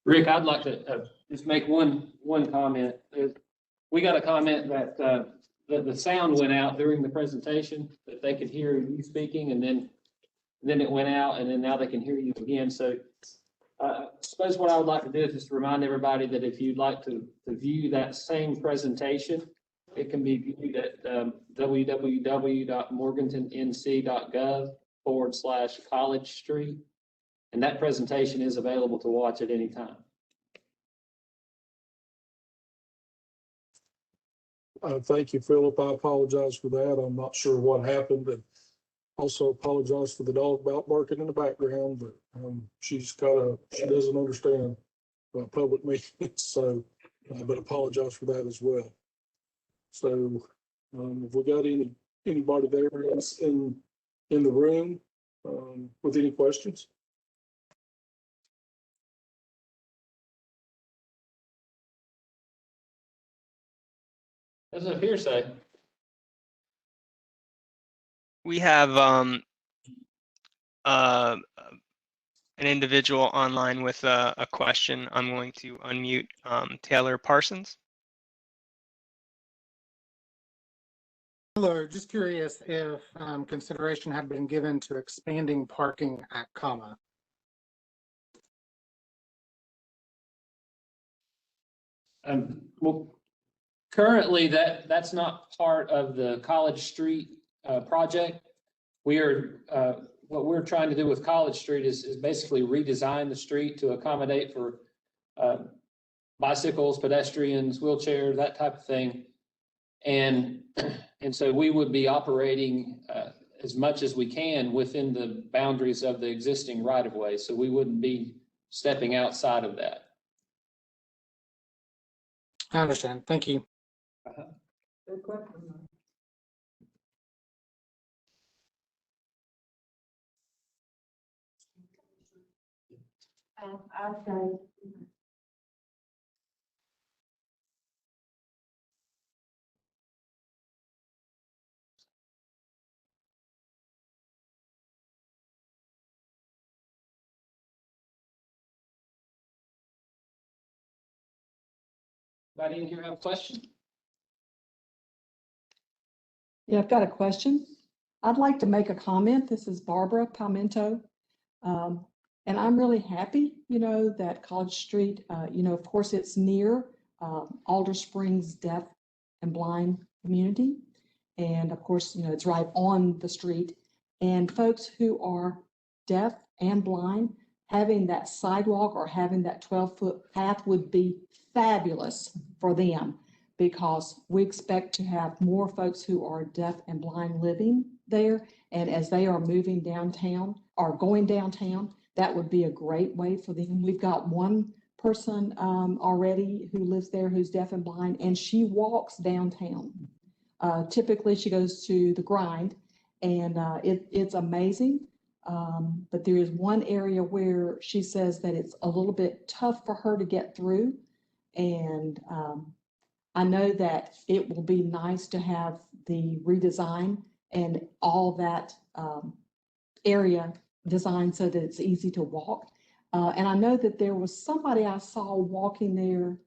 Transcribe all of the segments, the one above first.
Rick, I'd like to just make one comment. We got a comment that the sound went out during the presentation, that they could hear you speaking, and then it went out, and then now they can hear you again. So I suppose what I would like to do is just remind everybody that if you'd like to view that same presentation, it can be viewed at www.morgantonnc.gov/College Street. And that presentation is available to watch at any time. Thank you, Philip. I apologize for that. I'm not sure what happened, and also apologize for the dog barking in the background. But she doesn't understand public meetings, so but apologize for that as well. So, if we got anybody there in the room with any questions? That's a hearsay. We have an individual online with a question. I'm going to unmute Taylor Parsons. Hello, just curious if consideration had been given to expanding parking at Comma. Well, currently that's not part of the College Street project. What we're trying to do with College Street is basically redesign the street to accommodate for bicycles, pedestrians, wheelchairs, that type of thing. And so we would be operating as much as we can within the boundaries of the existing right-of-way. So we wouldn't be stepping outside of that. I understand. Thank you. Good question. I'll say. Anybody in here have a question? Yeah, I've got a question. I'd like to make a comment. This is Barbara Palmento. And I'm really happy, that College Street, of course, it's near Alder Springs deaf and blind community. And of course, it's right on the street. And folks who are deaf and blind, having that sidewalk or having that 12-foot path would be fabulous for them, because we expect to have more folks who are deaf and blind living there. And as they are moving downtown or going downtown, that would be a great way for them. We've got one person already who lives there who's deaf and blind, and she walks downtown. Typically, she goes to the Grind, and it's amazing. But there is one area where she says that it's a little bit tough for her to get through. And I know that it will be nice to have the redesign and all that area designed so that it's easy to walk. And I know that there was somebody I saw walking there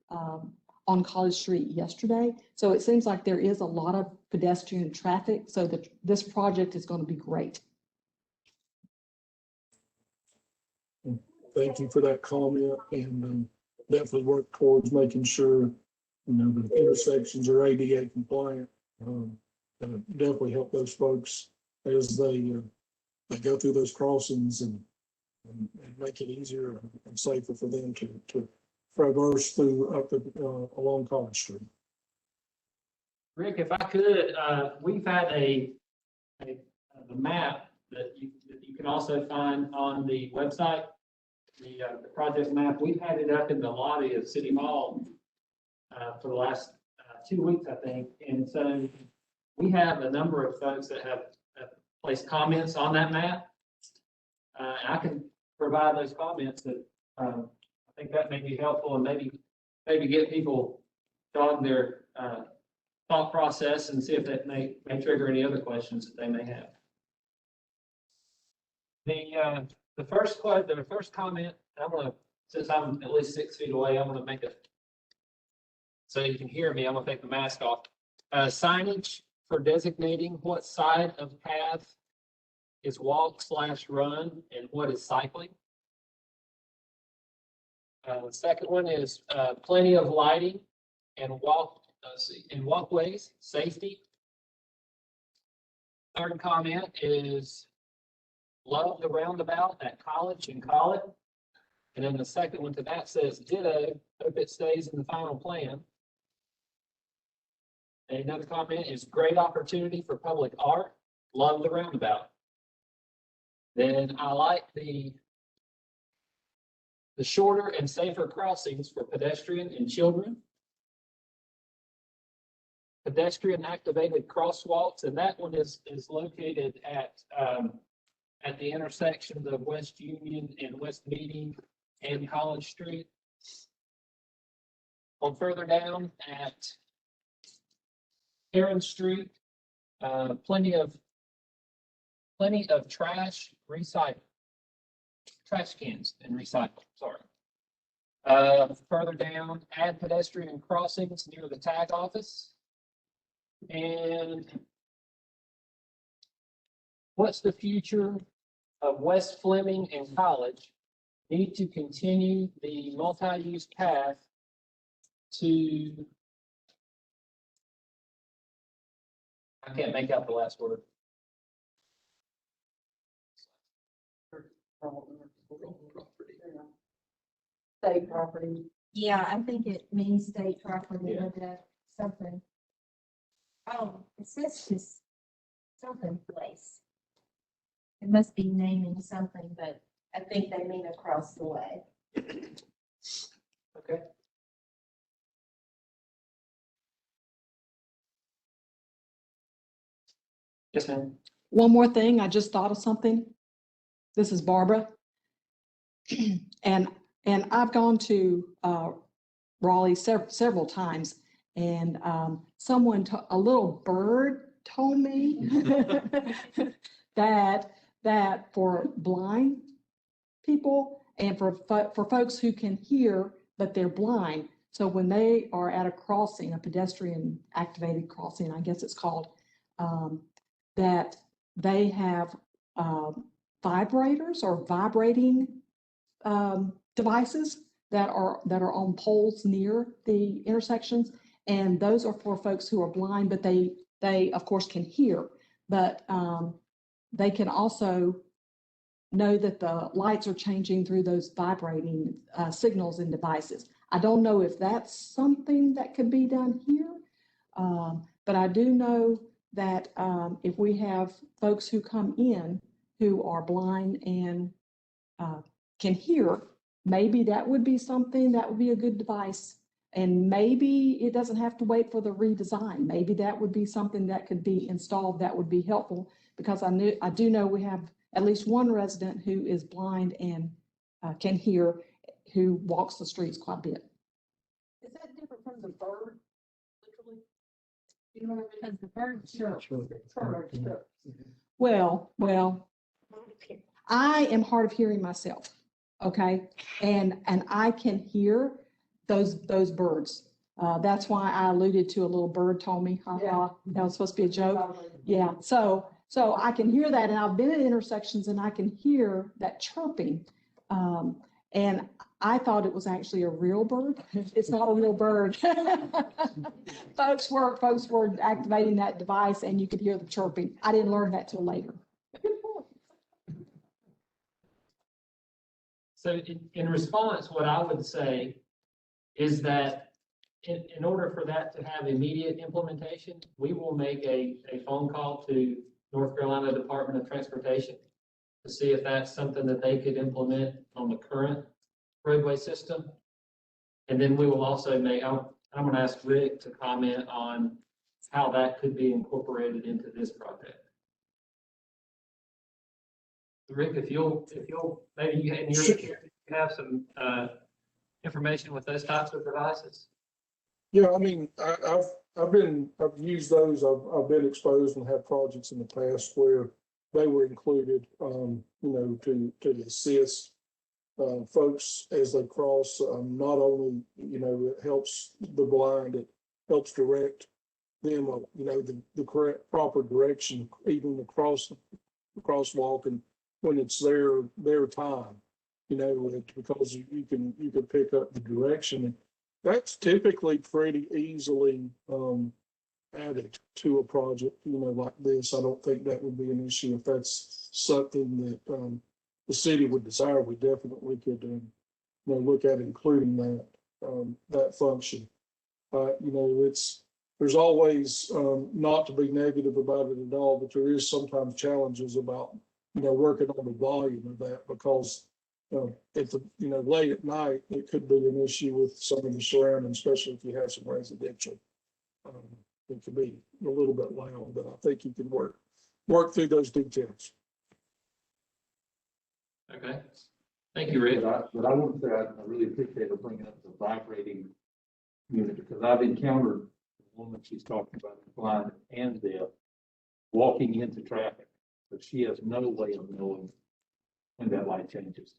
on College Street yesterday. So it seems like there is a lot of pedestrian traffic. So that this project is going to be great. Thank you for that comment, and definitely work towards making sure, the intersections are ADA compliant. And definitely help those folks as they go through those crossings and make it easier and safer for them to traverse through along College Street. Rick, if I could, we've had a map that you can also find on the website, the project map. We've had it up in the lobby of City Hall for the last 2 weeks, I think. And so we have a number of folks that have placed comments on that map. I can provide those comments that I think that may be helpful, and maybe get people jog their thought process and see if that may trigger any other questions that they may have. The first comment I'm going to since I'm at least 6 feet away, I'm gonna make it so you can hear me. I'm gonna take the mask off. Signage for designating what side of path is walk/run and what is cycling. The second one is plenty of lighting and walkways, safety. Third comment is love the roundabout at College and call it. And then the second one to that says ditto, hope it stays in the final plan. And another comment is great opportunity for public art, love the roundabout. Then I like the shorter and safer crossings for pedestrian and children. Pedestrian activated crosswalks, and that one is located at the intersections of West Union and West Meeting and College Street. On further down at Heron Street, plenty of trash cans and recycle, sorry. Further down, add pedestrian crossings near the tag office. And what's the future of West Fleming and College? Need to continue the multi-use path to, I can't make out the last word. State property. Yeah, I think it means state property, Yeah. but something. Oh, it says just something place. It must be naming something, but I think they mean across the way. Okay. Yes, ma'am. One more thing, I just thought of something. This is Barbara. And I've gone to Raleigh several times, and a little bird told me that for blind people and for folks who can hear but they're blind, so when they are at a crossing, a pedestrian activated crossing, I guess it's called, that they have vibrators or vibrating devices that are on poles near the intersections, and those are for folks who are blind, but they of course can hear, but they can also know that the lights are changing through those vibrating signals and devices. I don't know if that's something that could be done here, but I do know that if we have folks who come in who are blind and can hear, maybe that would be something that would be a good device. And maybe it doesn't have to wait for the redesign. Maybe that would be something that could be installed that would be helpful, because I do know we have at least one resident who is blind and can hear, who walks the streets quite a bit. Is that different from the bird, literally? You know, Because the bird chirps. Well, I am hard of hearing myself, okay? And I can hear those birds. That's why I alluded to a little bird told me, that was supposed to be a joke. Yeah, so I can hear that, and I've been at intersections and I can hear that chirping. And I thought it was actually a real bird. It's not a real bird. Folks were activating that device and you could hear the chirping. I didn't learn that till later. So in response, what I would say is that in order for that to have immediate implementation, we will make a phone call to North Carolina Department of Transportation to see if that's something that they could implement on the current roadway system. And then we will also I'm going to ask Rick to comment on how that could be incorporated into this project. Rick, if you'll, maybe you have some information with those types of devices. Yeah, I mean, I've used those. I've been exposed and had projects in the past where they were included, to assist folks as they cross. Not only, it helps the blind, it helps direct them, the correct, proper direction, even across the crosswalk, and when it's their time, because you can pick up the direction. And that's typically pretty easily added to a project, like this. I don't think that would be an issue. If that's something that the city would desire, we definitely could look at including that function. There's always not to be negative about it at all, but there is sometimes challenges about working on the volume of that, because if late at night, it could be an issue with some of the surrounding, especially if you have some residential. It could be a little bit loud, but I think you can work through those details. Okay. Thank you, Rick. But I want to say, I really appreciate her bringing up the vibrating unit, because I've encountered a woman, she's talking about blind and deaf, walking into traffic, but she has no way of knowing when that light changes.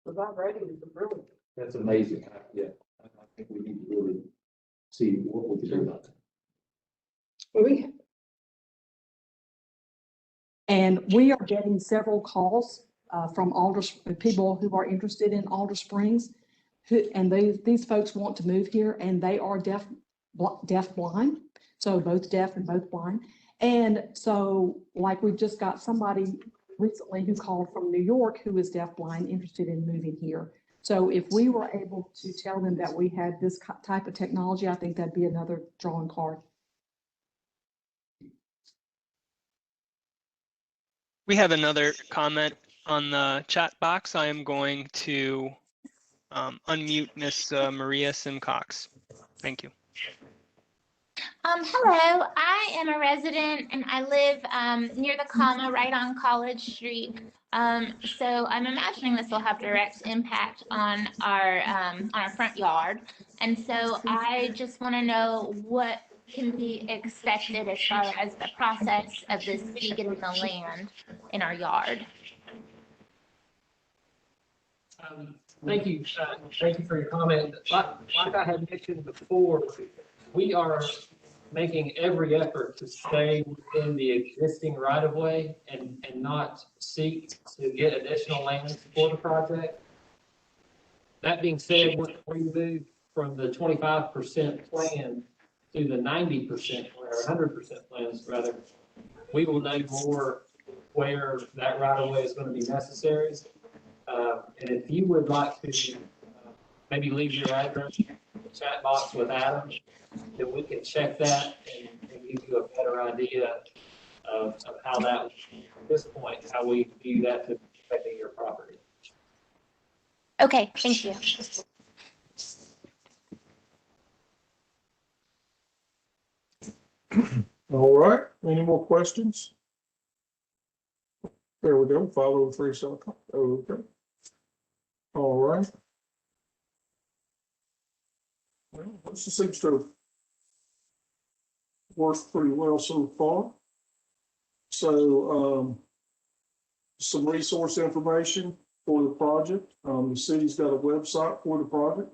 The vibrating is brilliant. That's amazing. Yeah, I think we need to really see what we can do about that. And we are getting several calls from people who are interested in Alder Springs, and these folks want to move here, and they are deaf blind, so both deaf and both blind. And so, like, we've just got somebody recently who called from New York who is deaf blind, interested in moving here. So if we were able to tell them that we had this type of technology, I think that'd be another drawing card. We have another comment on the chat box. I am going to unmute Miss Maria Simcox. Thank you. Hello, I am a resident and I live near the comma right on College Street. So I'm imagining this will have direct impact on our front yard. And so I just want to know what can be expected as far as the process of this getting the land in our yard. Thank you. Thank you for your comment. Like I had mentioned before, we are making every effort to stay within the existing right-of-way and not seek to get additional land for the project. That being said, when we move from the 25% plan to the 90% or 100% plans, rather, we will know more where that right-of-way is going to be necessary. And if you would like to maybe leave your address in the chat box with Adam, then we can check that and give you a better idea of how that, at this point, how we view that to affecting your property. Okay, thank you. All right, any more questions? There we go, 503 Silicon. Okay. All right. Well, this seems to have worked pretty well so far. So some resource information for the project. The city's got a website for the project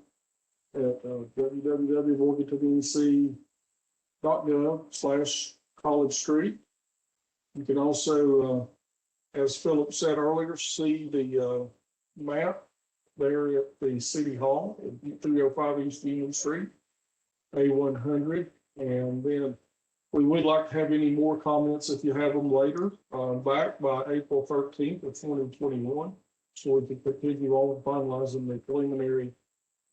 at www.morgantownec.gov/College Street. You can also, as Philip said earlier, see the map there at the City Hall at 305 East Union Street, A100. And then we would like to have any more comments if you have them later, back by April 13th of 2021. So we can continue on finalizing the preliminary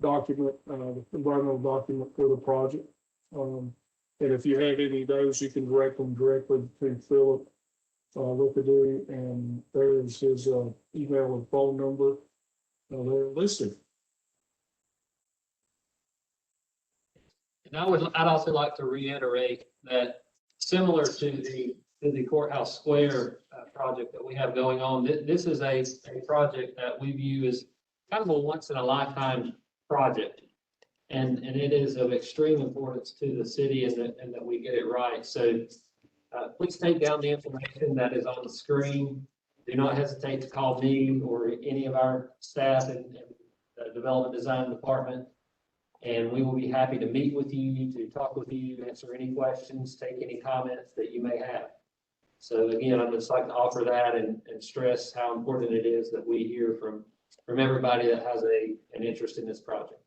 document, the environmental document for the project. And if you have any of those, you can direct them directly to Philip Lipidou, and there is his email and phone number. They're listed. And I'd also like to reiterate that similar to the courthouse square project that we have going on, this is a project that we view as kind of a once in a lifetime project. And it is of extreme importance to the city and that we get it right. So please take down the information that is on the screen. do not hesitate to call me or any of our staff in the Development Design Department. And we will be happy to meet with you, to talk with you, answer any questions, take any comments that you may have. So again, I'd just like to offer that and stress how important it is that we hear from everybody that has an interest in this project.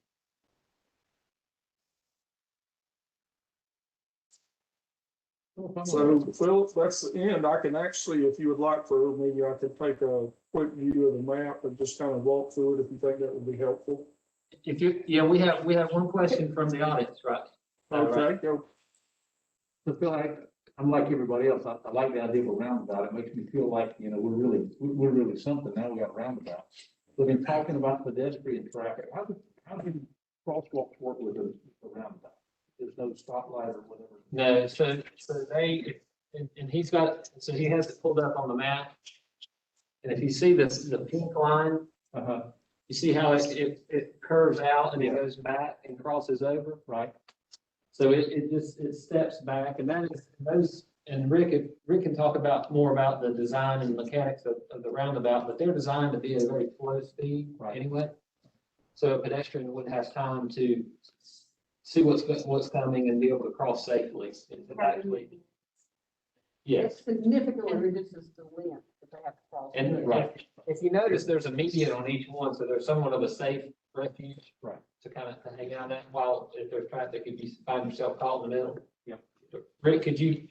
So Philip, that's the end. I can actually, if you would like for me, I could take a quick view of the map and just kind of walk through it if you think that would be helpful. If you, yeah, we have one question from the audience, right? Okay, go. So Phil, I'm like everybody else. I like the idea of a roundabout. It makes me feel like, you know, we're really something. Now we got roundabouts. But in talking about pedestrian traffic, how do crosswalks work with a roundabout? There's no stoplight or whatever. No, so they, and he's got, so he has it pulled up on the map. And if you see this, the pink line, you see how it curves out and it goes back and crosses over? Right. So it steps back, and that is those, and Rick can talk about more about the design and mechanics of the roundabout, but they're designed to be a very slow speed anyway. So a pedestrian would have time to see what's coming and be able to cross safely. Actually, yes. It significantly reduces the length that they have to cross. And if you notice, there's a median on each one, so there's somewhat of a safe refuge. Right. To kind of hang out at while if there's traffic, if you find yourself caught in the middle. Yeah. Rick, could you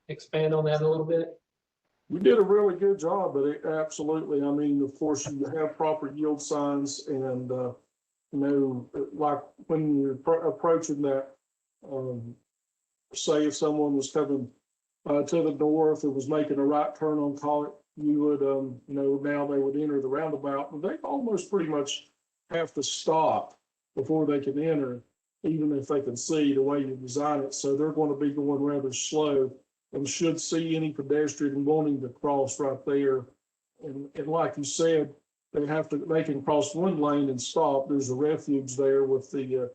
expand on that a little bit? You did a really good job, but it absolutely, I mean, of course, you have proper yield signs and, you know, like when you're approaching that, say if someone was coming to the north and was making a right turn on College, you would, you know, now they would enter the roundabout, and they almost pretty much have to stop before they can enter, even if they can see the way you design it. So they're going to be going rather slow and should see any pedestrian wanting to cross right there. And like you said, they can cross one lane and stop. There's a refuge there with the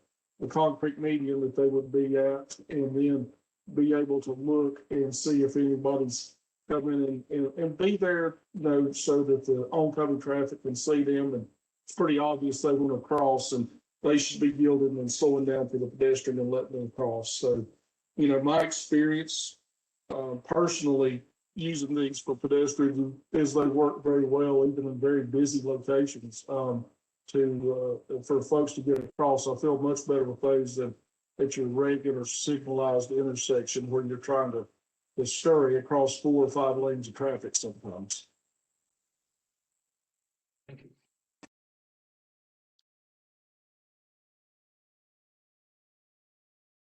concrete median that they would be at, and then be able to look and see if anybody's coming and be there, you know, so that the oncoming traffic can see them. And it's pretty obvious they want to cross, and they should be yielding and slowing down for the pedestrian and letting them cross. So, you know, my experience personally using these for pedestrians is they work very well, even in very busy locations, for folks to get across. I feel much better with those than at your regular signalized intersection where you're trying to scurry across 4 or 5 lanes of traffic sometimes. Thank you.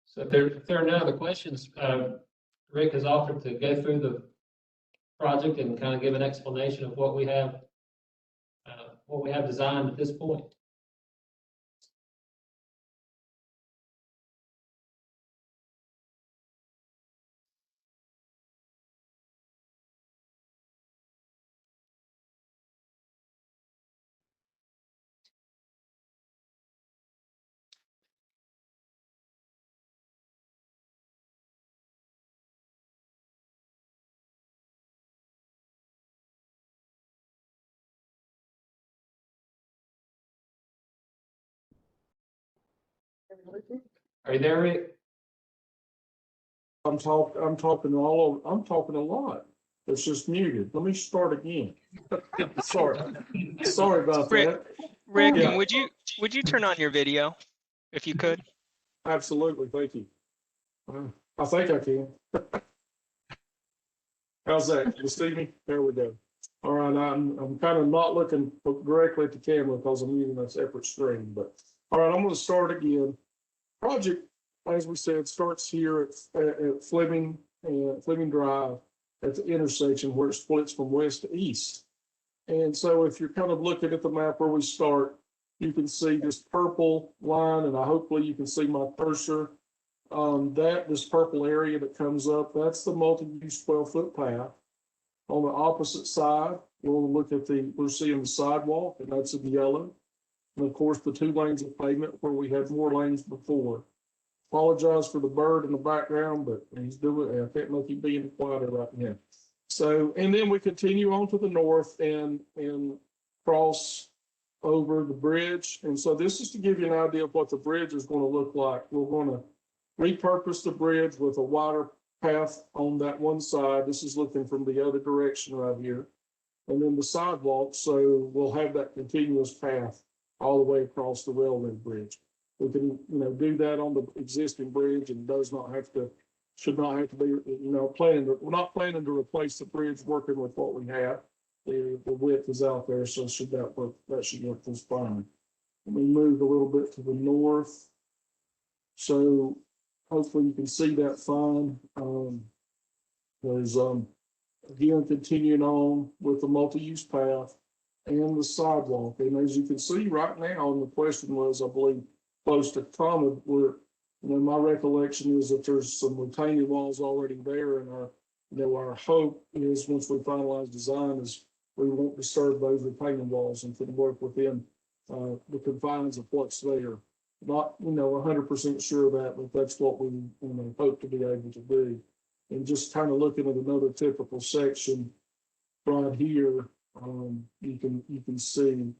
So if there are no other questions, Rick has offered to go through the project and kind of give an explanation of what we have designed at this point. Are you there, Rick? I'm talking a lot. It's just muted. Let me start again. Sorry about that. Rick, Yeah. and would you turn on your video if you could? Absolutely. Thank you. I think I can. How's that? You see me? There we go. All right. I'm kind of not looking directly at the camera because I'm using a separate screen, but all right, I'm going to start again. Project, as we said, starts here at Fleming Drive at the intersection where it splits from west to east. And so if you're kind of looking at the map where we start, you can see this purple line, and hopefully you can see my cursor. This purple area that comes up, that's the multi-use 12-foot path. On the opposite side, we're seeing the sidewalk, and that's in yellow. And of course, the 2 lanes of pavement where we had more lanes before. Apologize for the bird in the background, but he's doing it. I can't make him be any quieter right now. So, and then we continue on to the north and cross over the bridge. And so this is to give you an idea of what the bridge is going to look like. We're going to repurpose the bridge with a wider path on that one side. This is looking from the other direction right here. And then the sidewalk, so we'll have that continuous path all the way across the railway bridge. We can, do that on the existing bridge and should not have to be, we're not planning to replace the bridge working with what we have. The width is out there, so should that work, that should work just fine. Let me move a little bit to the north. So hopefully you can see that fine. There's, again, continuing on with the multi-use path and the sidewalk. And as you can see right now, and the question was, I believe, close to common, where, my recollection is that there's some retaining walls already there, and our hope is once we finalize design is we won't disturb those retaining walls and can work within the confines of what's there. Not, 100% sure of that, but that's what we hope to be able to do. And just kind of looking at another typical section right here, you can see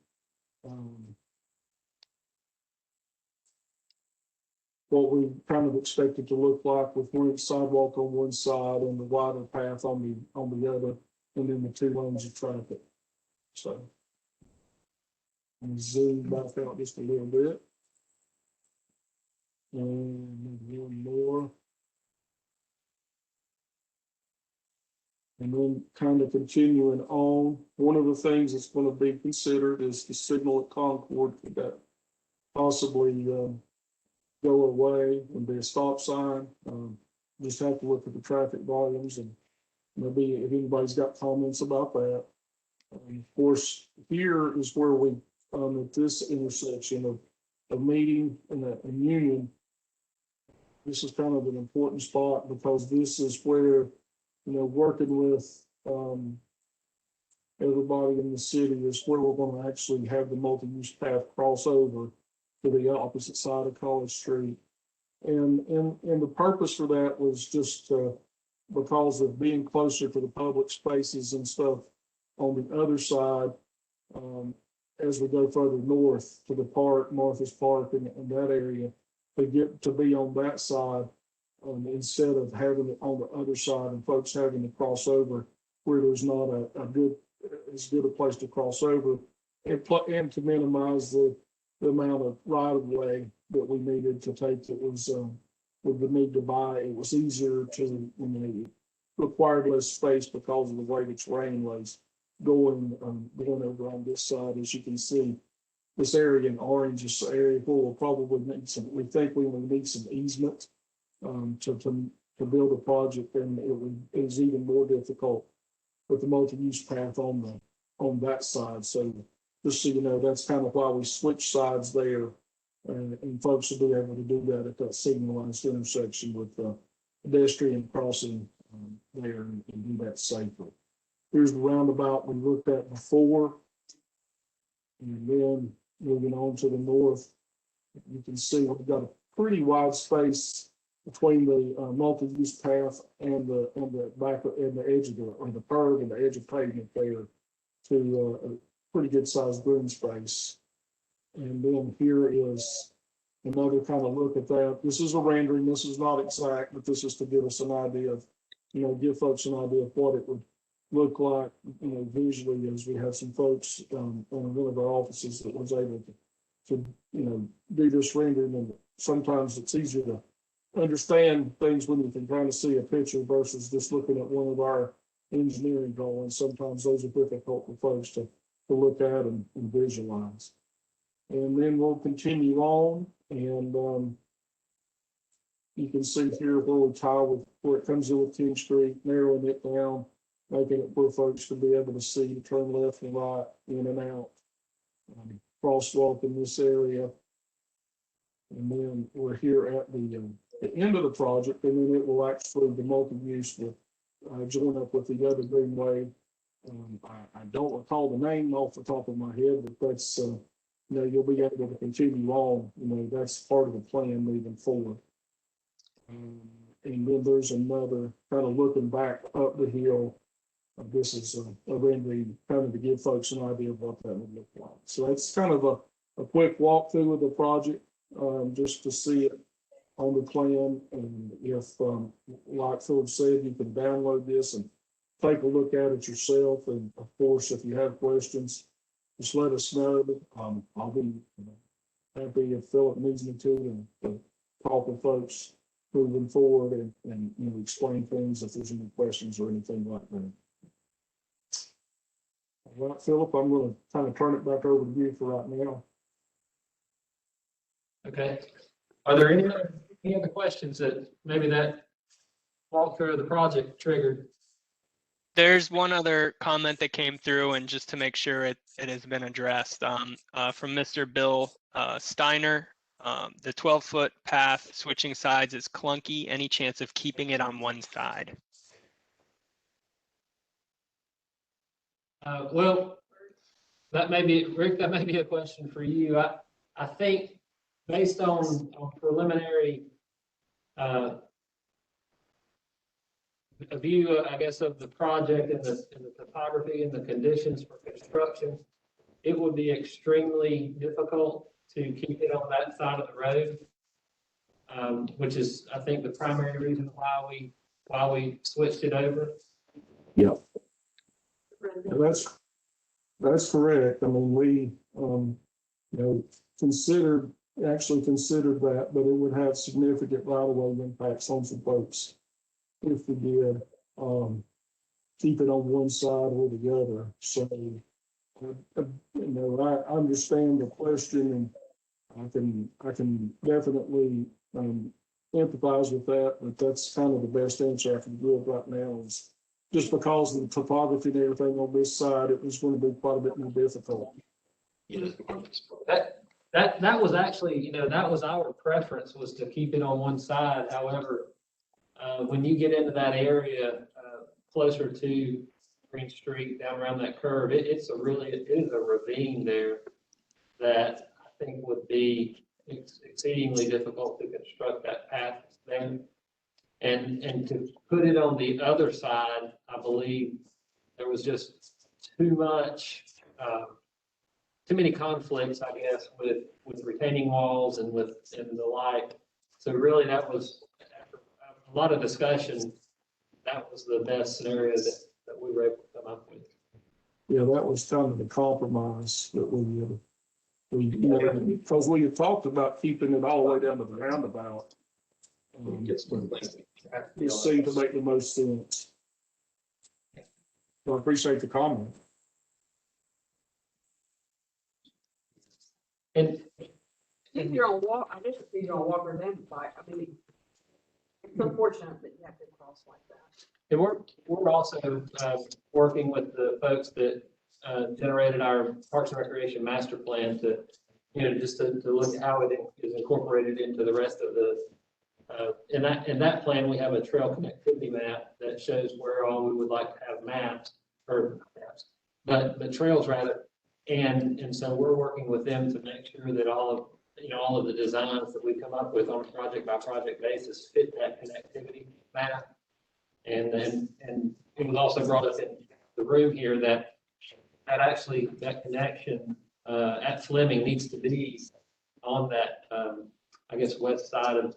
what we kind of expect it to look like with one sidewalk on one side and the wider path on the other, and then the two lanes of traffic. So let me zoom back out just a little bit. And one more. And then kind of continuing on, one of the things that's going to be considered is the signal at Concord. Could that possibly go away and be a stop sign? Just have to look at the traffic volumes and maybe if anybody's got comments about that. Of course, here is where we, at this intersection of a meeting and a union, this is kind of an important spot because this is where, working with everybody in the city is where we're going to actually have the multi-use path cross over to the opposite side of College Street. And the purpose for that was just because of being closer to the public spaces and stuff on the other side, as we go further north to the park, Martha's Park and that area, to get to be on that side instead of having it on the other side and folks having to cross over where there's not as good a place to cross over, and to minimize the amount of right of way that we needed to take that was with the need to buy. It was easier to required less space because of the way the terrain was going over on this side. As you can see, this area in orange is an area where we'll probably need we think we will need some easement to build a project, and it is even more difficult with the multi-use path on that side. So just so you know, that's kind of why we switch sides there, and folks will be able to do that at that signalized intersection with pedestrian crossing there and do that safely. Here's the roundabout we looked at before, and then moving on to the north, you can see we've got a pretty wide space between the multi-use path and the back and the edge of the curb and the edge of pavement there to a pretty good sized green space. And then here is another kind of look at that. This is a rendering. This is not exact, but this is to give us an idea of, give folks an idea of what it would look like, visually, as we have some folks in one of our offices that was able to do this rendering. And sometimes it's easier to understand things when you can kind of see a picture versus just looking at one of our engineering drawings. Sometimes those are difficult for folks to look at and visualize. And then we'll continue on, and you can see here where we tie with where it comes in with 10th Street, narrowing it down, making it where folks can be able to see to turn left and right, in and out. Crosswalk in this area. And then we're here at the end of the project, and then it will actually, the multi-use will join up with the other greenway. I don't recall the name off the top of my head, but that's, you'll be able to continue on. That's part of the plan moving forward. And then there's another kind of looking back up the hill. this is a rendering, kind of to give folks an idea of what that would look like. So that's kind of a quick walkthrough of the project, just to see it on the plan. And if, like Philip said, you can download this and take a look at it yourself. And of course, if you have questions, just let us know. I'll be happy if Philip needs me to talk with folks moving forward and explain things if there's any questions or anything like that. All right, Philip, I'm going to kind of turn it back over to you for right now. Okay. Are there any other questions that maybe that walkthrough of the project triggered? There's one other comment that came through, and just to make sure it has been addressed, from Mr. Bill Steiner. The 12-foot path switching sides is clunky. Any chance of keeping it on one side? Well, that may be, Rick, that may be a question for you. I think based on preliminary a view, I guess, of the project and the topography and the conditions for construction, it would be extremely difficult to keep it on that side of the road, which is, I think, the primary reason why we switched it over. Yep. That's correct. I mean, we, actually considered that, but it would have significant right-of-way impacts on some folks if we did, keep it on one side or the other. So, I understand the question, and I can definitely, empathize with that, but that's kind of the best answer I can give right now, is just because of the topography and everything on this side, it was going to be quite a bit more difficult. That was actually, that was our preference, was to keep it on one side. However, when you get into that area, closer to Green Street, down around that curve, it is a ravine there that I think would be exceedingly difficult to construct that path there. And to put it on the other side, I believe there was just too many conflicts, I guess, with retaining walls and the like. So really, that was, after a lot of discussion, that was the best scenario that we were able to come up with. Yeah, that was kind of the compromise that because we had talked about keeping it all the way down to the roundabout. It seemed to make the most sense. So I appreciate the comment. And If you're on walk, I guess if you're on Walker and bike, I mean, it's unfortunate that you have to cross like that. And we're also working with the folks that generated our Parks and Recreation master plan to, just to look at how it is incorporated into the rest of the. In that plan, we have a trail connectivity map that shows where all we would like to have maps, but trails rather. And so we're working with them to make sure that all of the designs that we come up with on a project by project basis fit that connectivity map. And it was also brought up in the room here that connection at Fleming needs to be on that, I guess, west side of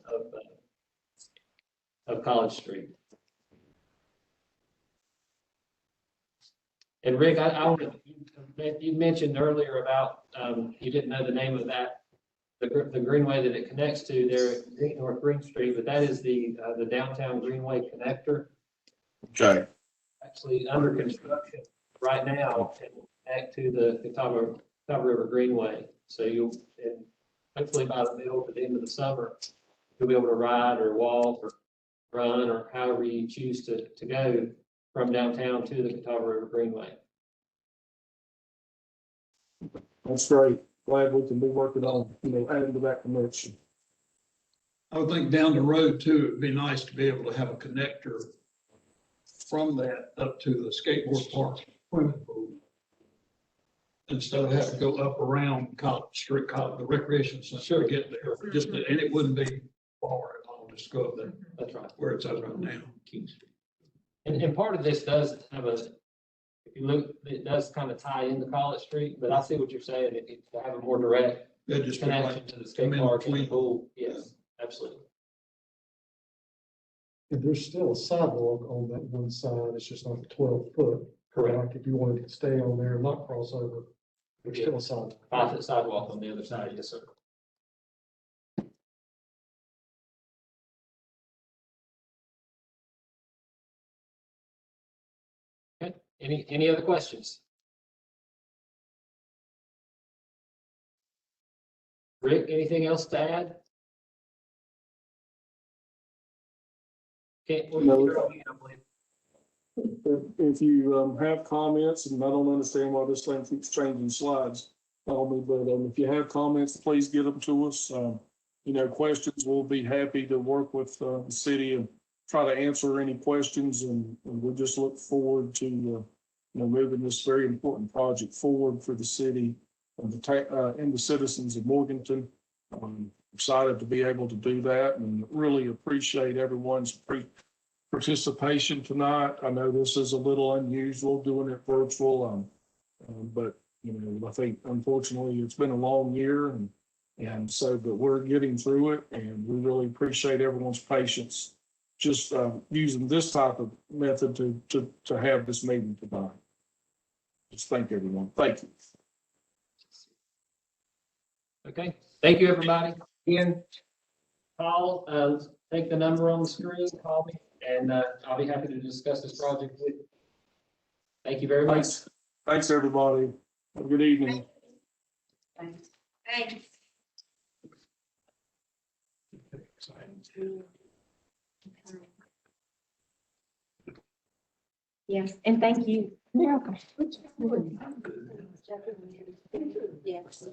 College Street. And Rick, you mentioned earlier about, you didn't know the name of that, the greenway that it connects to there at North Green Street, but that is the downtown Greenway connector. Okay. Actually under construction right now, and connect to the Catawba River Greenway. So and hopefully by the middle to the end of the summer, you'll be able to ride or walk or run or however you choose to go from downtown to the Catawba River Greenway. That's great. Glad we can be working on, adding to that connection. I would think down the road too, it'd be nice to be able to have a connector from that up to the skateboard park swimming pool. Instead of having to go up around College Street, the recreation center to get there, and it wouldn't be far at all, just go up there. That's right. Where it's at right now. And part of this does have if you look, it does kind of tie into College Street, but I see what you're saying, to have a more direct That just. be like- connection to the skate come in park and the between. pool. Yes, absolutely. And there's still a sidewalk on that one side, it's just not 12 foot. Correct. Like if you wanted to stay on there and not cross over, there's still a sidewalk. 5-foot sidewalk on the other side, yes, sir. Okay, any other questions? Rick, anything else to add? Okay. No. If you have comments, and I don't understand why this thing keeps changing slides on me, but if you have comments, please get them to us. Questions, we'll be happy to work with the city and try to answer any questions, and we'll just look forward to moving this very important project forward for the city and the citizens of Morganton. Excited to be able to do that, and really appreciate everyone's participation tonight. I know this is a little unusual doing it virtual, but I think unfortunately it's been a long year, but we're getting through it, and we really appreciate everyone's patience just using this type of method to have this meeting tonight. Just thank everyone. Thank you. Okay, thank you, everybody. Again, call, take the number on the screen, call me, and I'll be happy to discuss this project with you. Thank you very much. Thanks, everybody. Have a good evening. Thanks. Thanks. Yes, and thank you. You're welcome. Yes.